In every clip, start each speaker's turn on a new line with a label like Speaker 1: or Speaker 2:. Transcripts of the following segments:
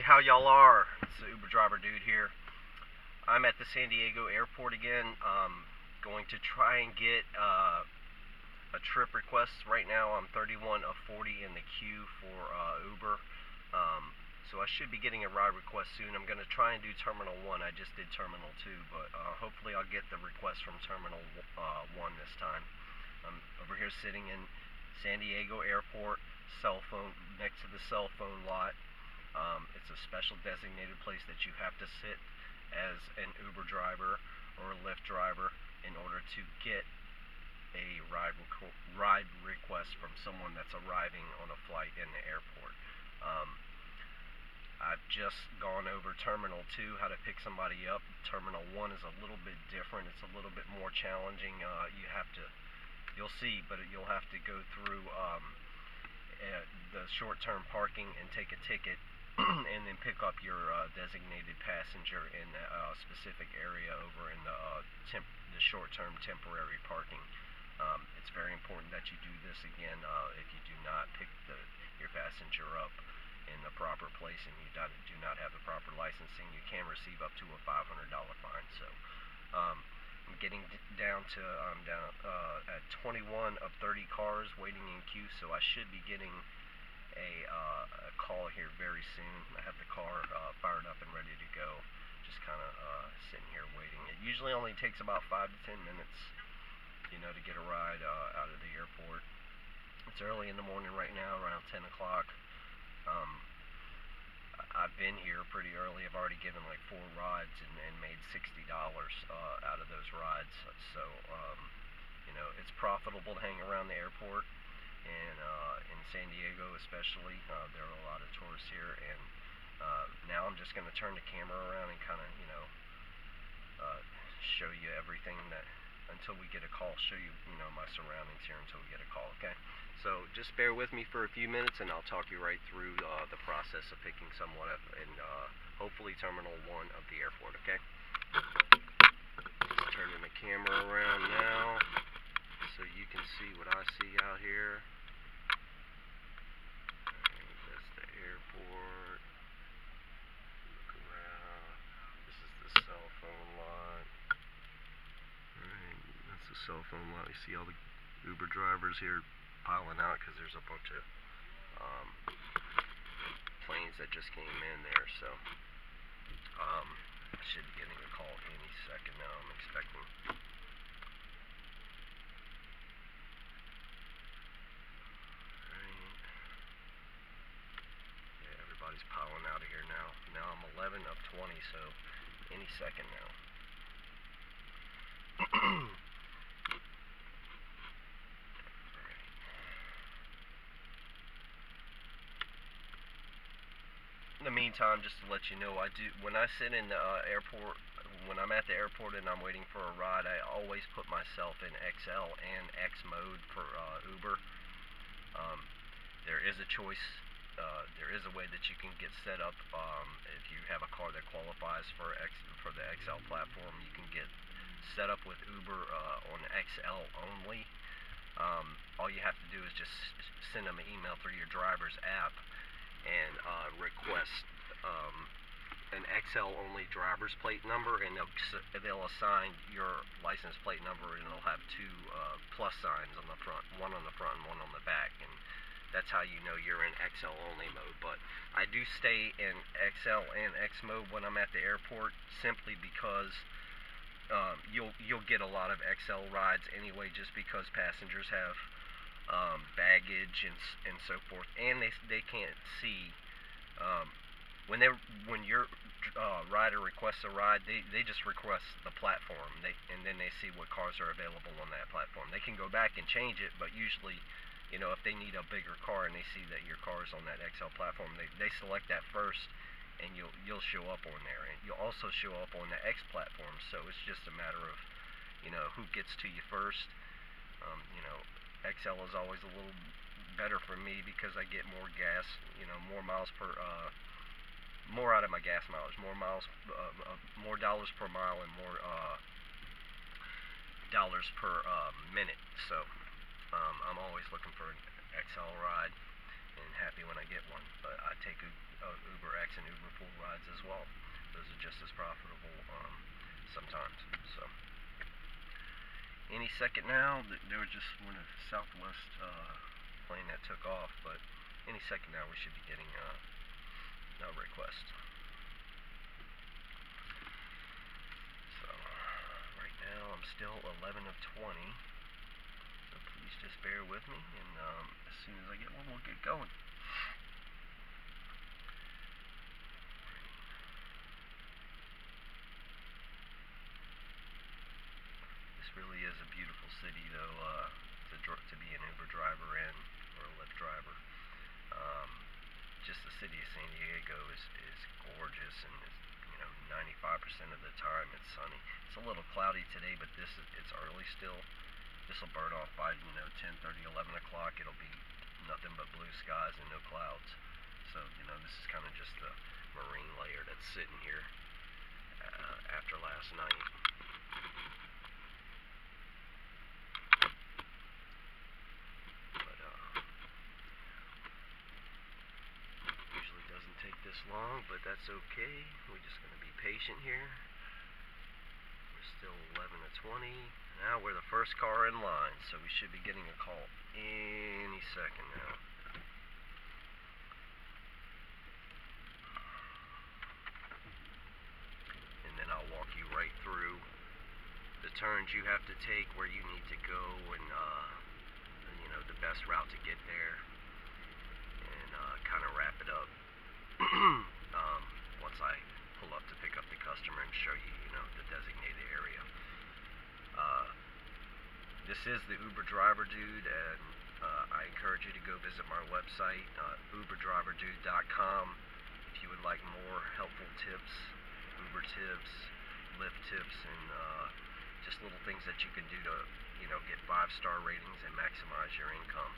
Speaker 1: how y'all are? It's the Uber driver dude here. I'm at the San Diego airport again. Going to try and get a trip request. Right now I'm 31 of 40 in the queue for Uber. So I should be getting a ride request soon. I'm going to try and do Terminal 1. I just did Terminal 2, but hopefully I'll get the request from Terminal 1 this time. I'm over here sitting in San Diego airport, cell phone, next to the cell phone lot. It's a special designated place that you have to sit as an Uber driver or a Lyft driver in order to get a ride request from someone that's arriving on a flight in the airport. I've just gone over Terminal 2, how to pick somebody up. Terminal 1 is a little bit different. It's a little bit more challenging. You'll see, but you'll have to go through the short-term parking and take a ticket and then pick up your designated passenger in a specific area over in the short-term temporary parking. It's very important that you do this again. If you do not pick your passenger up in the proper place and you do not have the proper licensing, you can receive up to a $500 fine. So I'm getting down at 21 of 30 cars waiting in queue, so I should be getting a call here very soon. I have the car fired up and ready to go. Just kind of sitting here waiting. It usually only takes about 5 to 10 minutes, to get a ride out of the airport. It's early in the morning right now, around 10 o'clock. I've been here pretty early. I've already given like 4 rides and made $60 out of those rides. So, it's profitable to hang around the airport. And in San Diego especially, there are a lot of tourists here, and now I'm just going to turn the camera around and kind of, show you everything until we get a call, show you, my surroundings here until we get a call, okay? So just bear with me for a few minutes, and I'll talk you right through the process of picking someone up in hopefully Terminal 1 of the airport, okay? Just turning the camera around now, so you can see what I see out here. That's the airport. Look around. This is the cell phone lot. Alright, that's the cell phone lot. You see all the Uber drivers here piling out because there's a bunch of planes that just came in there. So I should be getting a call any second now. I'm expecting. Everybody's piling out of here now. Now I'm 11 of 20, so any second now. In the meantime, just to let you know, when I sit in the airport, when I'm at the airport and I'm waiting for a ride, I always put myself in XL and X mode for Uber. There is a choice. There is a way that you can get set up. If you have a car that qualifies for the XL platform, you can get set up with Uber on XL only. All you have to do is just send them an email through your driver's app and request an XL only driver's plate number, and they'll assign your license plate number, and it'll have 2 plus signs on the front, one on the front and one on the back, and that's how you know you're in XL only mode. But I do stay in XL and X mode when I'm at the airport, simply because you'll get a lot of XL rides anyway, just because passengers have baggage and so forth, and they can't see when your rider requests a ride, they just request the platform, and then they see what cars are available on that platform. They can go back and change it, but usually, if they need a bigger car and they see that your car is on that XL platform, they select that first, and you'll show up on there, and you'll also show up on the X platform. So it's just a matter of who gets to you first. XL is always a little better for me because I get more gas, more miles per more out of my gas mileage, more dollars per mile, and more dollars per minute. So I'm always looking for an XL ride and happy when I get one. But I take Uber X and Uber Pool rides as well. Those are just as profitable sometimes. So any second now, there was just one of Southwest plane that took off, but any second now we should be getting a request. So right now I'm still 11 of 20. So please just bear with me, and as soon as I get one, we'll get going. This really is a beautiful city, though, to be an Uber driver in, or a Lyft driver. Just the city of San Diego is gorgeous, and you know, 95% of the time it's sunny. It's a little cloudy today, but it's early still. This will burn off by 10:30, 11 o'clock. It'll be nothing but blue skies and no clouds. So this is kind of just the marine layer that's sitting here after last night. Take this long, but that's okay. We're just going to be patient here. We're still 11 to 20. Now we're the first car in line, so we should be getting a call any second now. And then I'll walk you right through the turns you have to take, where you need to go, and the best route to get there, and kind of wrap it up. Once I pull up to pick up the customer and show you, the designated area. This is the Uber Driver Dude, and I encourage you to go visit my website, uberdriverdude.com, if you would like more helpful tips, Uber tips, Lyft tips, and just little things that you can do to, get 5-star ratings and maximize your income.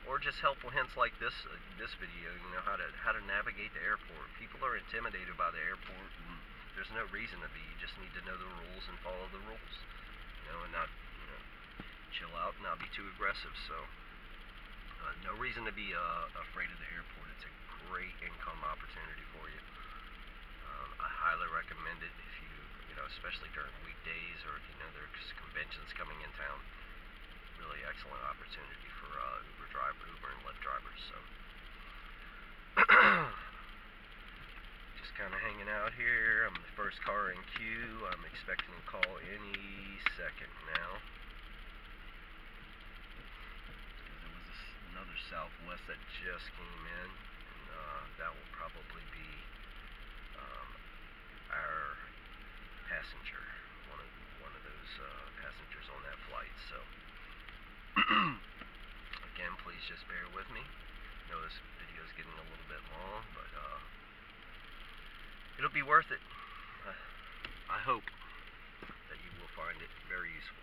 Speaker 1: Or just helpful hints like this video, how to navigate the airport. People are intimidated by the airport, and there's no reason to be. You just need to know the rules and follow the rules, and not chill out and not be too aggressive. So no reason to be afraid of the airport. It's a great income opportunity for you. I highly recommend it if you especially during weekdays, or if there's conventions coming in town. Really excellent opportunity for Uber and Lyft drivers. So just kind of hanging out here. I'm the first car in queue. I'm expecting a call any second now. There was another Southwest that just came in, and that will probably be our passenger, one of those passengers on that flight. So again, please just bear with me. I know this video is getting a little bit long, but it'll be worth it. I hope that you will find it very useful.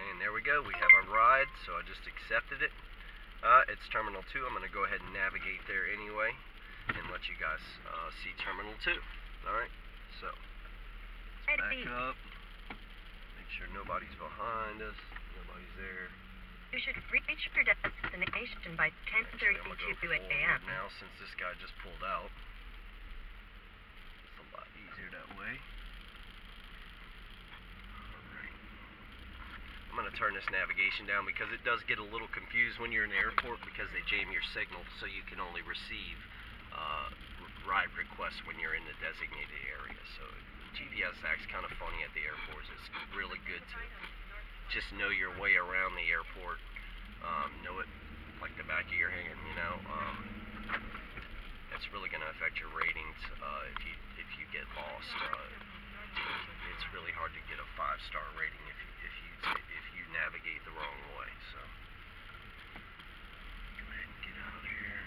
Speaker 1: And there we go. We have a ride, so I just accepted it. It's Terminal 2. I'm going to go ahead and navigate there anyway and let you guys see Terminal 2. Alright, so let's back up. Make sure nobody's behind us. Nobody's there.
Speaker 2: You should reach your destination by 10:32 a.m.
Speaker 1: Now, since this guy just pulled out, it's a lot easier that way. Alright. I'm going to turn this navigation down because it does get a little confused when you're in the airport, because they jam your signal, so you can only receive ride requests when you're in the designated area. So GPS acts kind of funny at the airports. It's really good to just know your way around the airport, know it like the back of your hand. It's really going to affect your ratings if you get lost. It's really hard to get a 5-star rating if you navigate the wrong way. So go ahead and get out of here.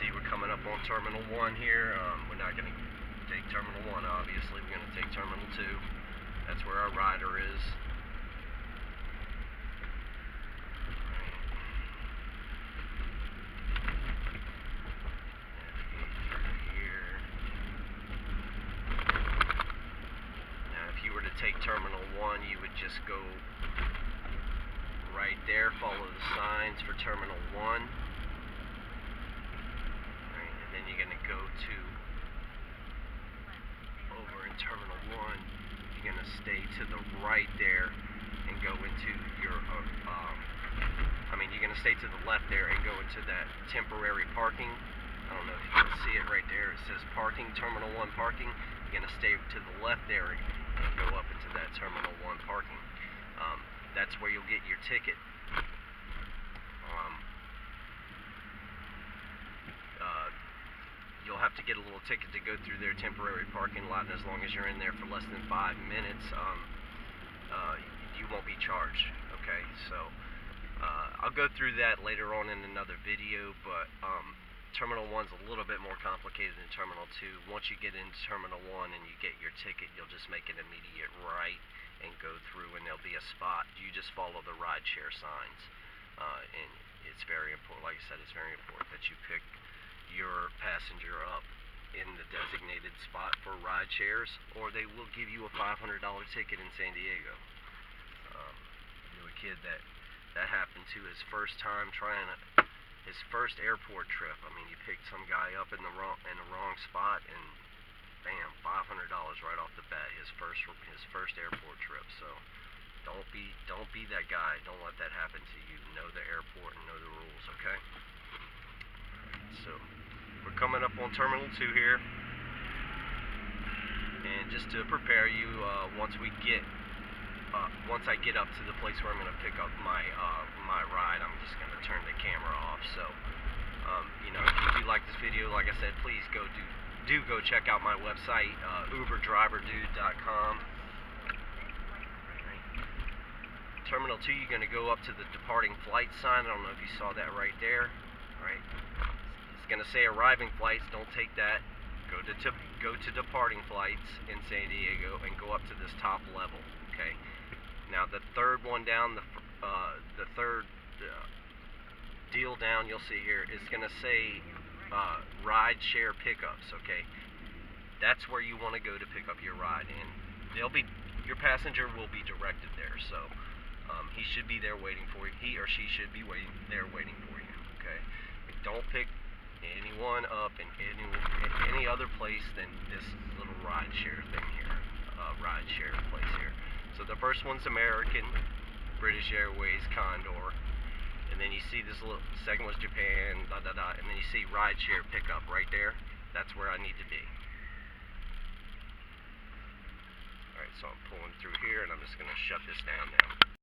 Speaker 1: See, we're coming up on Terminal 1 here. We're not going to take Terminal 1, obviously. We're going to take Terminal 2. That's where our rider is. Navigate through here. Now, if you were to take Terminal 1, you would just go right there, follow the signs for Terminal 1. Right, and then you're going to go to, over in Terminal 1, you're going to stay to the right there and go into your, you're going to stay to the left there and go into that temporary parking. I don't know if you can see it right there. It says parking, Terminal 1 parking. You're going to stay to the left there and go up into that Terminal 1 parking. That's where you'll get your ticket. You'll have to get a little ticket to go through their temporary parking lot, and as long as you're in there for less than 5 minutes, you won't be charged. Okay, so I'll go through that later on in another video, but Terminal 1's a little bit more complicated than Terminal 2. Once you get into Terminal 1 and you get your ticket, you'll just make an immediate right and go through, and there'll be a spot. You just follow the rideshare signs, and it's very important. Like I said, it's very important that you pick your passenger up in the designated spot for ride shares, or they will give you a $500 ticket in San Diego. I knew a kid that happened to his first time trying his first airport trip. I mean, he picked some guy up in the wrong spot, and bam, $500 right off the bat. His first airport trip. So don't be that guy. Don't let that happen to you. Know the airport and know the rules. Okay. So we're coming up on Terminal 2 here, and just to prepare you, once I get up to the place where I'm going to pick up my ride, I'm just going to turn the camera off. So if you do like this video, like I said, please go check out my website, uberdriverdude.com. Terminal 2, you're going to go up to the departing flight sign. I don't know if you saw that right there. Right. It's going to say arriving flights. Don't take that. Go to departing flights in San Diego and go up to this top level. Okay. Now the third one down, the third deal down, you'll see here, is going to say rideshare pickups. Okay. That's where you want to go to pick up your ride, and your passenger will be directed there. So he should be there waiting for you. He or she should be waiting for you. Okay. Don't pick anyone up in any other place than this little rideshare thing here, rideshare place here. So the first one's American, British Airways, Condor, and then you see this little second one's Japan, and then you see rideshare pickup right there. That's where I need to be. All right, so I'm pulling through here, and I'm just going to shut this down now.